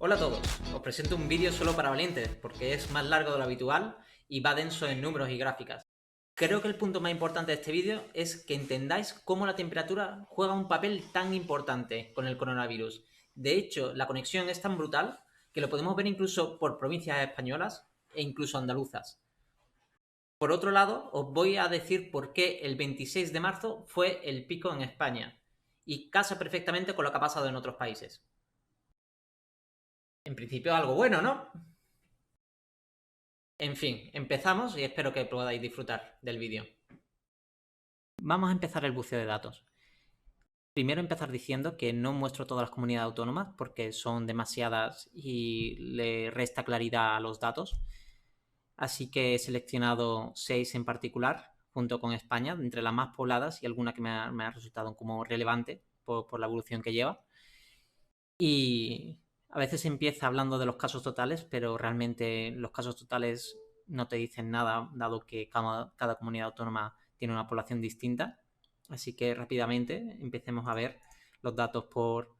Hola a todos, os presento un vídeo solo para valientes porque es más largo de lo habitual y va denso en números y gráficas. Creo que el punto más importante de este vídeo es que entendáis cómo la temperatura juega un papel tan importante con el coronavirus. De hecho, la conexión es tan brutal que lo podemos ver incluso por provincias españolas e incluso andaluzas. Por otro lado, os voy a decir por qué el 26 de marzo fue el pico en España y casa perfectamente con lo que ha pasado en otros países. En principio algo bueno, ¿no? En fin, empezamos y espero que podáis disfrutar del vídeo. Vamos a empezar el buceo de datos. Primero empezar diciendo que no muestro todas las comunidades autónomas porque son demasiadas y le resta claridad a los datos. Así que he seleccionado 6 en particular, junto con España, entre las más pobladas y alguna que me ha resultado como relevante por la evolución que lleva. Y a veces se empieza hablando de los casos totales, pero realmente los casos totales no te dicen nada, dado que cada comunidad autónoma tiene una población distinta. Así que rápidamente empecemos a ver los datos por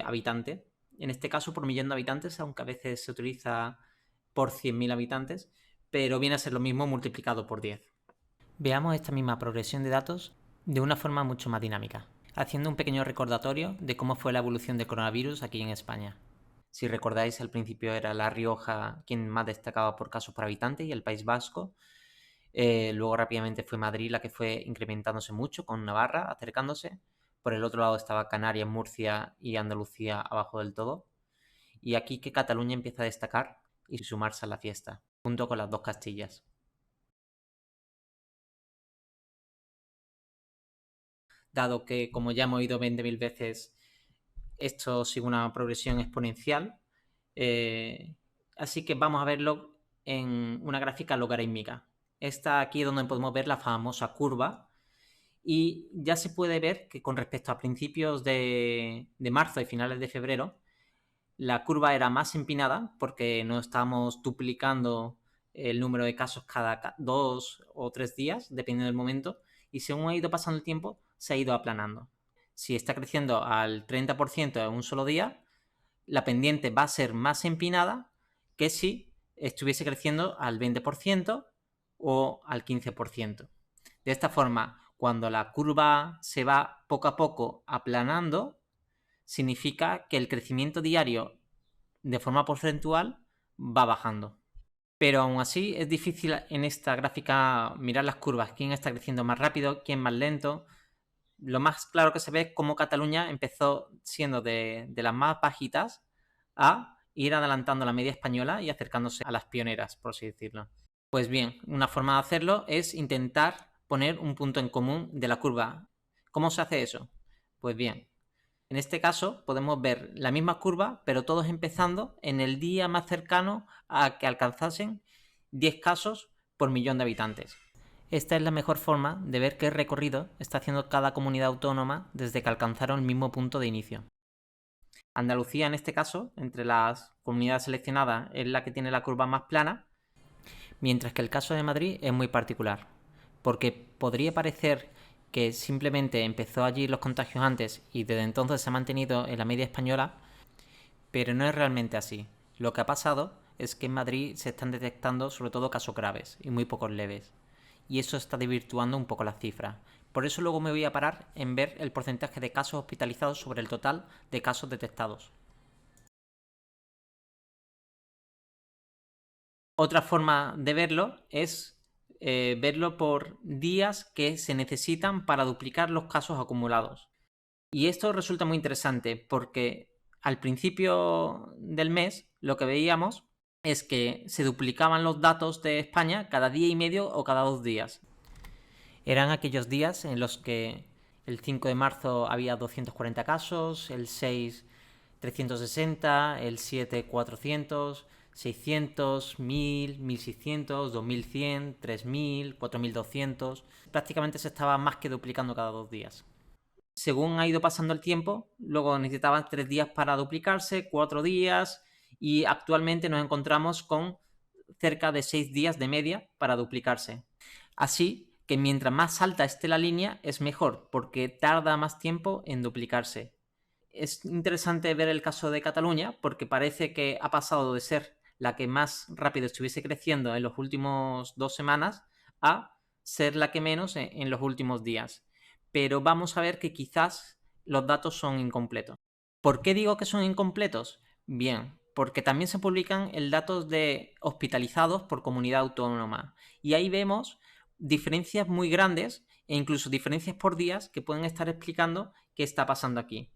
habitante. En este caso por millón de habitantes, aunque a veces se utiliza por 100.000 habitantes, pero viene a ser lo mismo multiplicado por 10. Veamos esta misma progresión de datos de una forma mucho más dinámica, haciendo un pequeño recordatorio de cómo fue la evolución del coronavirus aquí en España. Si recordáis, al principio era La Rioja quien más destacaba por casos por habitante y el País Vasco. Luego rápidamente fue Madrid la que fue incrementándose mucho, con Navarra acercándose. Por el otro lado estaba Canarias, Murcia y Andalucía abajo del todo. Y aquí que Cataluña empieza a destacar y sumarse a la fiesta, junto con las dos Castillas. Dado que, como ya hemos oído 20.000 veces, esto sigue una progresión exponencial. Así que vamos a verlo en una gráfica logarítmica. Esta aquí es donde podemos ver la famosa curva y ya se puede ver que con respecto a principios de marzo y finales de febrero, la curva era más empinada porque no estábamos duplicando el número de casos cada 2 o 3 días, dependiendo del momento, y según ha ido pasando el tiempo, se ha ido aplanando. Si está creciendo al 30% en un solo día, la pendiente va a ser más empinada que si estuviese creciendo al 20% o al 15%. De esta forma, cuando la curva se va poco a poco aplanando, significa que el crecimiento diario de forma porcentual va bajando. Pero aún así es difícil en esta gráfica mirar las curvas, quién está creciendo más rápido, quién más lento. Lo más claro que se ve es cómo Cataluña empezó siendo de las más bajitas a ir adelantando la media española y acercándose a las pioneras, por así decirlo. Pues bien, una forma de hacerlo es intentar poner un punto en común de la curva. ¿Cómo se hace eso? Pues bien, en este caso podemos ver la misma curva, pero todos empezando en el día más cercano a que alcanzasen 10 casos por millón de habitantes. Esta es la mejor forma de ver qué recorrido está haciendo cada comunidad autónoma desde que alcanzaron el mismo punto de inicio. Andalucía, en este caso, entre las comunidades seleccionadas, es la que tiene la curva más plana, mientras que el caso de Madrid es muy particular, porque podría parecer que simplemente empezó allí los contagios antes y desde entonces se ha mantenido en la media española, pero no es realmente así. Lo que ha pasado es que en Madrid se están detectando sobre todo casos graves y muy pocos leves, y eso está desvirtuando un poco las cifras. Por eso luego me voy a parar en ver el porcentaje de casos hospitalizados sobre el total de casos detectados. Otra forma de verlo es verlo por días que se necesitan para duplicar los casos acumulados. Y esto resulta muy interesante porque al principio del mes lo que veíamos es que se duplicaban los datos de España cada día y medio o cada 2 días. Eran aquellos días en los que el 5 de marzo había 240 casos, el 6 360, el 7 400, 600, 1000, 1600, 2100, 3000, 4200. Prácticamente se estaba más que duplicando cada 2 días. Según ha ido pasando el tiempo, luego necesitaban 3 días para duplicarse, 4 días y actualmente nos encontramos con cerca de 6 días de media para duplicarse. Así que mientras más alta esté la línea es mejor porque tarda más tiempo en duplicarse. es interesante ver el caso de Cataluña porque parece que ha pasado de ser la que más rápido estuviese creciendo en los últimos 2 semanas a ser la que menos en los últimos días. Pero vamos a ver que quizás los datos son incompletos. ¿Por qué digo que son incompletos? Bien, porque también se publican el datos de hospitalizados por comunidad autónoma y ahí vemos diferencias muy grandes e incluso diferencias por días que pueden estar explicando qué está pasando aquí.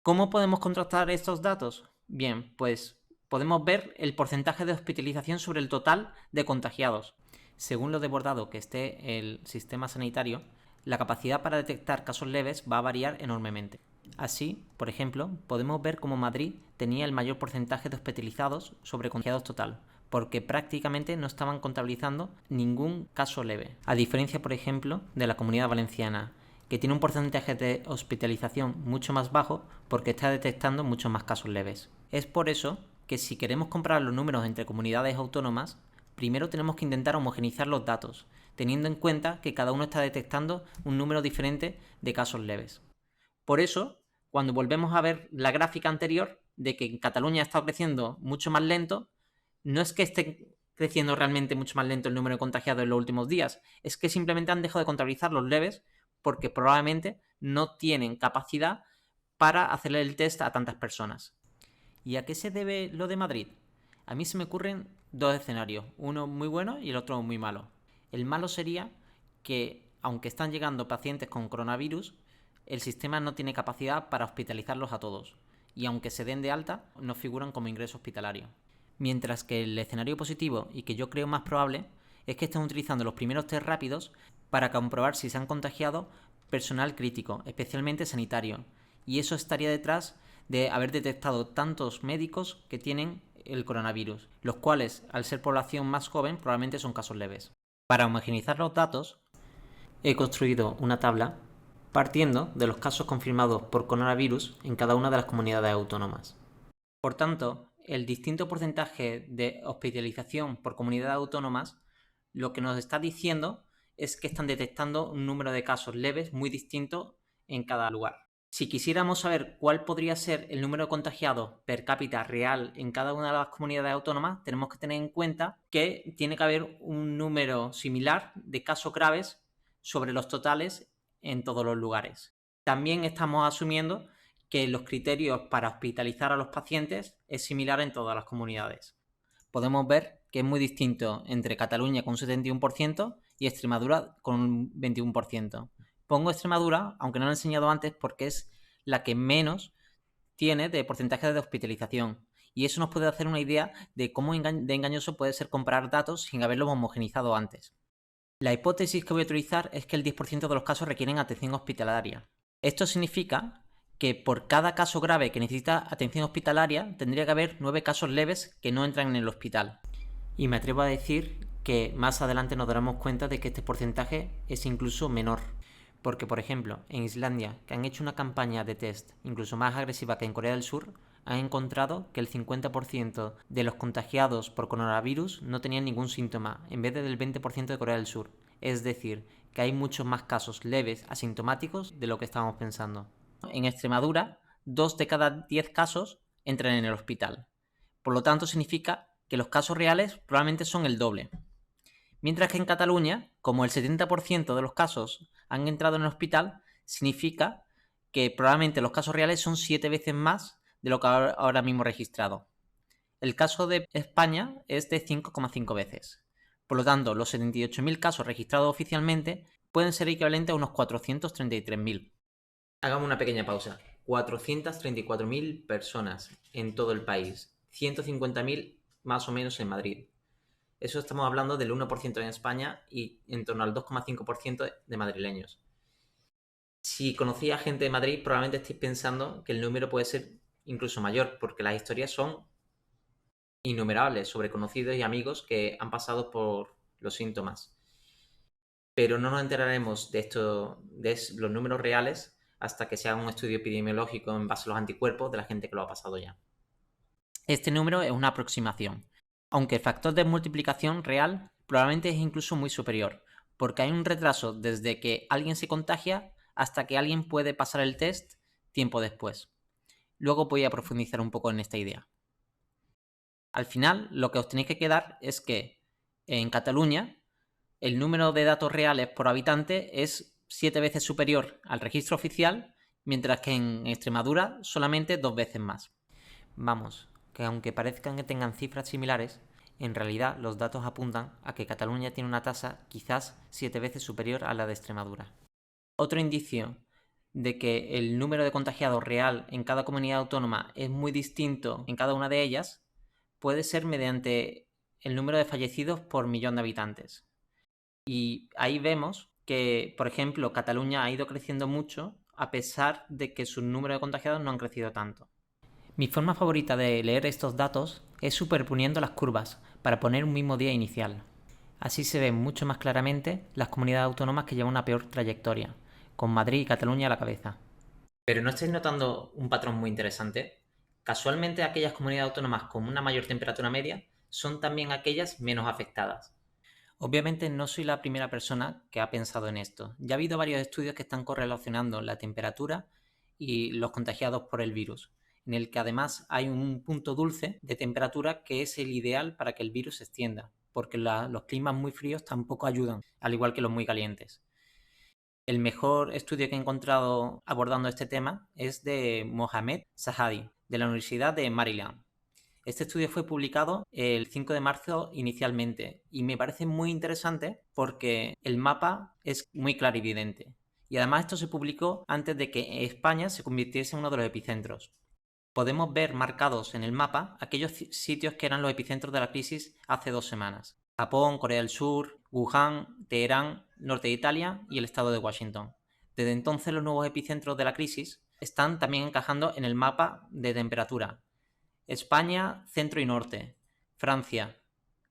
¿Cómo podemos contrastar estos datos? Bien, pues podemos ver el porcentaje de hospitalización sobre el total de contagiados. Según lo desbordado que esté el sistema sanitario, la capacidad para detectar casos leves va a variar enormemente. Así, por ejemplo, podemos ver cómo Madrid tenía el mayor porcentaje de hospitalizados sobre contagiados total, porque prácticamente no estaban contabilizando ningún caso leve, a diferencia, por ejemplo, de la Comunidad Valenciana, que tiene un porcentaje de hospitalización mucho más bajo porque está detectando muchos más casos leves. Es por eso que si queremos comparar los números entre comunidades autónomas, primero tenemos que intentar homogeneizar los datos, teniendo en cuenta que cada uno está detectando un número diferente de casos leves. Por eso, cuando volvemos a ver la gráfica anterior de que en Cataluña ha estado creciendo mucho más lento, no es que esté creciendo realmente mucho más lento el número de contagiados en los últimos días, es que simplemente han dejado de contabilizar los leves porque probablemente no tienen capacidad para hacerle el test a tantas personas. ¿Y a qué se debe lo de Madrid? A mí se me ocurren dos escenarios, uno muy bueno y el otro muy malo. El malo sería que, aunque están llegando pacientes con coronavirus, el sistema no tiene capacidad para hospitalizarlos a todos, y aunque se den de alta, no figuran como ingreso hospitalario. Mientras que el escenario positivo, y que yo creo más probable, es que estén utilizando los primeros test rápidos para comprobar si se han contagiado personal crítico, especialmente sanitario, y eso estaría detrás de haber detectado tantos médicos que tienen el coronavirus, los cuales, al ser población más joven, probablemente son casos leves. Para homogeneizar los datos, he construido una tabla partiendo de los casos confirmados por coronavirus en cada una de las comunidades autónomas. Por tanto, el distinto porcentaje de hospitalización por comunidades autónomas lo que nos está diciendo es que están detectando un número de casos leves muy distinto en cada lugar. Si quisiéramos saber cuál podría ser el número de contagiados per cápita real en cada una de las comunidades autónomas, tenemos que tener en cuenta que tiene que haber un número similar de casos graves sobre los totales en todos los lugares. También estamos asumiendo que los criterios para hospitalizar a los pacientes es similar en todas las comunidades. Podemos ver que es muy distinto entre Cataluña con un 71% y Extremadura con un 21%. Pongo Extremadura, aunque no lo he enseñado antes, porque es la que menos tiene de porcentaje de hospitalización. Y eso nos puede hacer una idea de cómo de engañoso puede ser comparar datos sin haberlos homogenizado antes. La hipótesis que voy a utilizar es que el 10% de los casos requieren atención hospitalaria. Esto significa que por cada caso grave que necesita atención hospitalaria tendría que haber 9 casos leves que no entran en el hospital. Y me atrevo a decir que más adelante nos daremos cuenta de que este porcentaje es incluso menor. Porque, por ejemplo, en Islandia, que han hecho una campaña de test incluso más agresiva que en Corea del Sur, han encontrado que el 50% de los contagiados por coronavirus no tenían ningún síntoma, en vez del 20% de Corea del Sur. Es decir, que hay muchos más casos leves asintomáticos de lo que estábamos pensando. En Extremadura, 2 de cada 10 casos entran en el hospital. Por lo tanto, significa que los casos reales probablemente son el doble. Mientras que en Cataluña, como el 70% de los casos han entrado en el hospital, significa que probablemente los casos reales son 7 veces más de lo que ahora mismo registrado. El caso de España es de 5,5 veces. Por lo tanto, los 78.000 casos registrados oficialmente pueden ser equivalentes a unos 433.000. Hagamos una pequeña pausa. 434.000 personas en todo el país. 150.000 más o menos en Madrid. Eso estamos hablando del 1% en España y en torno al 2,5% de madrileños. Si conocía gente de Madrid, probablemente estéis pensando que el número puede ser incluso mayor, porque las historias son innumerables sobre conocidos y amigos que han pasado por los síntomas. Pero no nos enteraremos de esto, de los números reales, hasta que se haga un estudio epidemiológico en base a los anticuerpos de la gente que lo ha pasado ya. Este número es una aproximación, aunque el factor de multiplicación real probablemente es incluso muy superior, porque hay un retraso desde que alguien se contagia hasta que alguien puede pasar el test tiempo después. Luego voy a profundizar un poco en esta idea. Al final, lo que os tenéis que quedar es que en Cataluña el número de datos reales por habitante es 7 veces superior al registro oficial, mientras que en Extremadura solamente 2 veces más. Vamos, que aunque parezcan que tengan cifras similares, en realidad los datos apuntan a que Cataluña tiene una tasa quizás 7 veces superior a la de Extremadura. Otro indicio de que el número de contagiados real en cada comunidad autónoma es muy distinto en cada una de ellas puede ser mediante el número de fallecidos por millón de habitantes. Y ahí vemos que, por ejemplo, Cataluña ha ido creciendo mucho a pesar de que su número de contagiados no han crecido tanto. Mi forma favorita de leer estos datos es superponiendo las curvas para poner un mismo día inicial. Así se ven mucho más claramente las comunidades autónomas que llevan una peor trayectoria, con Madrid y Cataluña a la cabeza. Pero ¿no estáis notando un patrón muy interesante? Casualmente aquellas comunidades autónomas con una mayor temperatura media son también aquellas menos afectadas. Obviamente no soy la primera persona que ha pensado en esto. Ya ha habido varios estudios que están correlacionando la temperatura y los contagiados por el virus, en el que además hay un punto dulce de temperatura que es el ideal para que el virus se extienda, porque los climas muy fríos tampoco ayudan, al igual que los muy calientes. El mejor estudio que he encontrado abordando este tema es de Mohamed Sahadi, de la Universidad de Maryland. Este estudio fue publicado el 5 de marzo inicialmente y me parece muy interesante porque el mapa es muy clarividente. Y además esto se publicó antes de que España se convirtiese en uno de los epicentros. Podemos ver marcados en el mapa aquellos sitios que eran los epicentros de la crisis hace 2 semanas. Japón, Corea del Sur, Wuhan, Teherán, norte de Italia y el estado de Washington. Desde entonces los nuevos epicentros de la crisis están también encajando en el mapa de temperatura. España, centro y norte, Francia,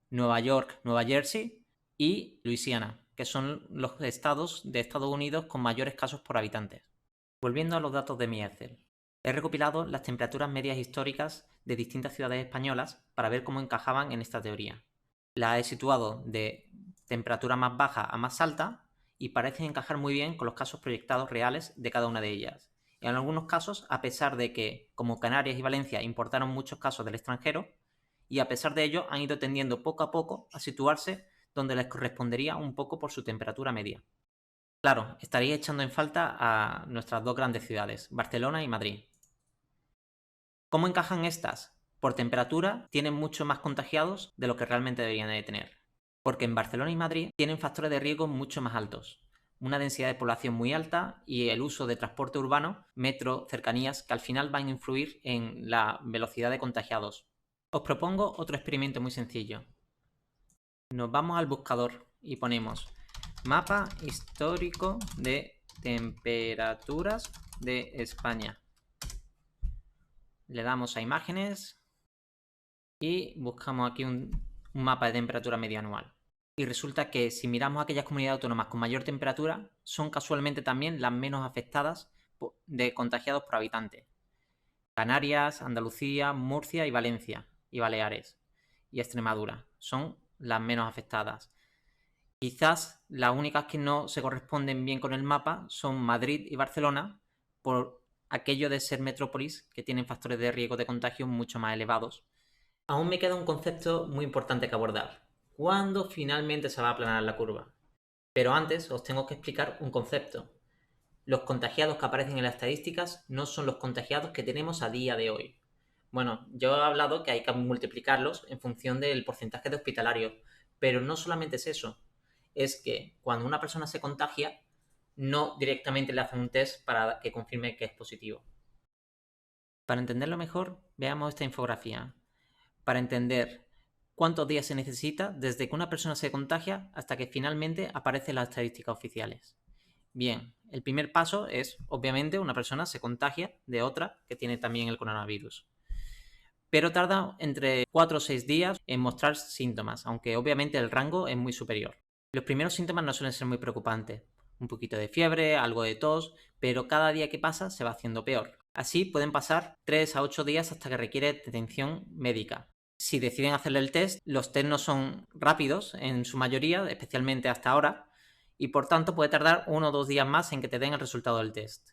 Nueva York, Nueva Jersey y Luisiana, que son los estados de Estados Unidos con mayores casos por habitantes. Volviendo a los datos de mi Excel, he recopilado las temperaturas medias históricas de distintas ciudades españolas para ver cómo encajaban en esta teoría. Las he situado de temperatura más baja a más alta y parecen encajar muy bien con los casos proyectados reales de cada una de ellas. En algunos casos, a pesar de que, como Canarias y Valencia, importaron muchos casos del extranjero, y a pesar de ello han ido tendiendo poco a poco a situarse donde les correspondería un poco por su temperatura media. Claro, estaría echando en falta a nuestras dos grandes ciudades, Barcelona y Madrid. ¿Cómo encajan estas? Por temperatura tienen mucho más contagiados de lo que realmente deberían de tener. Porque en Barcelona y Madrid tienen factores de riesgo mucho más altos, una densidad de población muy alta y el uso de transporte urbano, metro, cercanías, que al final van a influir en la velocidad de contagiados. Os propongo otro experimento muy sencillo. Nos vamos al buscador y ponemos mapa histórico de temperaturas de España. Le damos a imágenes y buscamos aquí un mapa de temperatura media anual. Y resulta que si miramos aquellas comunidades autónomas con mayor temperatura, son casualmente también las menos afectadas de contagiados por habitante. Canarias, Andalucía, Murcia y Valencia y Baleares y Extremadura son las menos afectadas. Quizás las únicas que no se corresponden bien con el mapa son Madrid y Barcelona por aquello de ser metrópolis que tienen factores de riesgo de contagio mucho más elevados. Aún me queda un concepto muy importante que abordar. ¿Cuándo finalmente se va a aplanar la curva? Pero antes os tengo que explicar un concepto. Los contagiados que aparecen en las estadísticas no son los contagiados que tenemos a día de hoy. Bueno, yo he hablado que hay que multiplicarlos en función del porcentaje de hospitalarios, pero no solamente es eso. Es que cuando una persona se contagia, no directamente le hacen un test para que confirme que es positivo. Para entenderlo mejor, veamos esta infografía. Para entender cuántos días se necesita desde que una persona se contagia hasta que finalmente aparecen las estadísticas oficiales. Bien, el primer paso es, obviamente, una persona se contagia de otra que tiene también el coronavirus. Pero tarda entre 4 o 6 días en mostrar síntomas, aunque obviamente el rango es muy superior. Los primeros síntomas no suelen ser muy preocupantes. Un poquito de fiebre, algo de tos, pero cada día que pasa se va haciendo peor. Así pueden pasar 3 a 8 días hasta que requiere atención médica. Si deciden hacerle el test, los test no son rápidos en su mayoría, especialmente hasta ahora, y por tanto puede tardar 1 o 2 días más en que te den el resultado del test.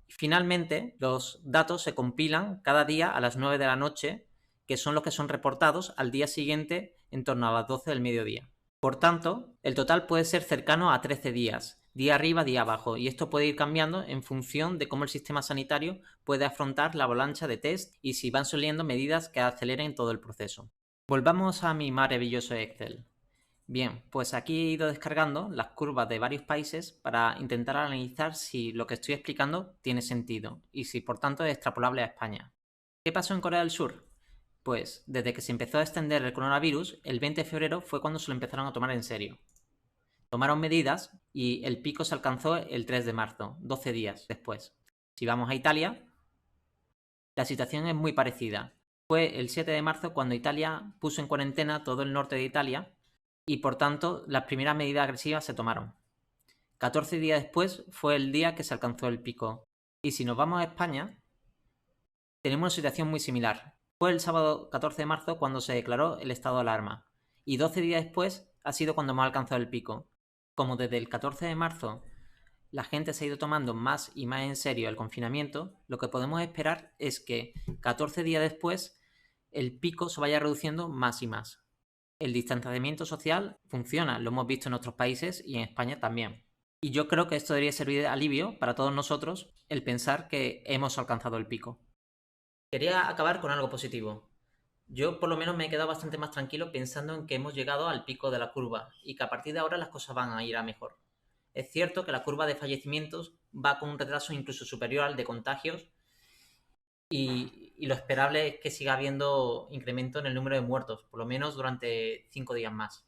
Finalmente, los datos se compilan cada día a las 9 de la noche, que son los que son reportados al día siguiente en torno a las 12 del mediodía. Por tanto, el total puede ser cercano a 13 días, día arriba, día abajo, y esto puede ir cambiando en función de cómo el sistema sanitario puede afrontar la avalancha de test y si van saliendo medidas que aceleren todo el proceso. Volvamos a mi maravilloso Excel. Bien, pues aquí he ido descargando las curvas de varios países para intentar analizar si lo que estoy explicando tiene sentido y si por tanto es extrapolable a España. ¿Qué pasó en Corea del Sur? Pues desde que se empezó a extender el coronavirus, el 20 de febrero fue cuando se lo empezaron a tomar en serio. Tomaron medidas y el pico se alcanzó el 3 de marzo, 12 días después. Si vamos a Italia, la situación es muy parecida. Fue el 7 de marzo cuando Italia puso en cuarentena todo el norte de Italia y por tanto las primeras medidas agresivas se tomaron. 14 días después fue el día que se alcanzó el pico. Y si nos vamos a España, tenemos una situación muy similar. Fue el sábado 14 de marzo cuando se declaró el estado de alarma. Y 12 días después ha sido cuando hemos alcanzado el pico. Como desde el 14 de marzo la gente se ha ido tomando más y más en serio el confinamiento, lo que podemos esperar es que 14 días después el pico se vaya reduciendo más y más. El distanciamiento social funciona, lo hemos visto en otros países y en España también. Y yo creo que esto debería servir de alivio para todos nosotros el pensar que hemos alcanzado el pico. Quería acabar con algo positivo. Yo por lo menos me he quedado bastante más tranquilo pensando en que hemos llegado al pico de la curva y que a partir de ahora las cosas van a ir a mejor. Es cierto que la curva de fallecimientos va con un retraso incluso superior al de contagios y lo esperable es que siga habiendo incremento en el número de muertos, por lo menos durante 5 días más.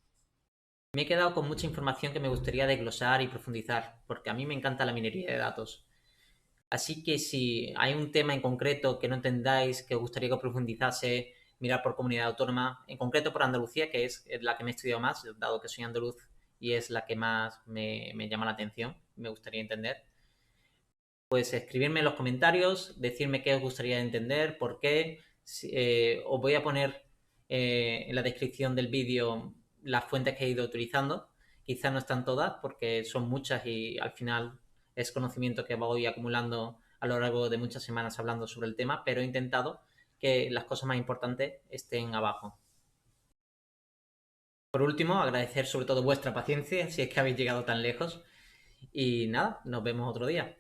Me he quedado con mucha información que me gustaría desglosar y profundizar, porque a mí me encanta la minería de datos. Así que si hay un tema en concreto que no entendáis, que os gustaría que profundizase, mirar por comunidad autónoma, en concreto por Andalucía, que es la que me he estudiado más, dado que soy andaluz y es la que más me llama la atención, me gustaría entender, pues escribirme en los comentarios, decirme qué os gustaría entender, por qué. Os voy a poner en la descripción del vídeo las fuentes que he ido utilizando. Quizás no están todas porque son muchas y al final es conocimiento que voy acumulando a lo largo de muchas semanas hablando sobre el tema, pero he intentado que las cosas más importantes estén abajo. Por último, agradecer sobre todo vuestra paciencia si es que habéis llegado tan lejos y nada, nos vemos otro día.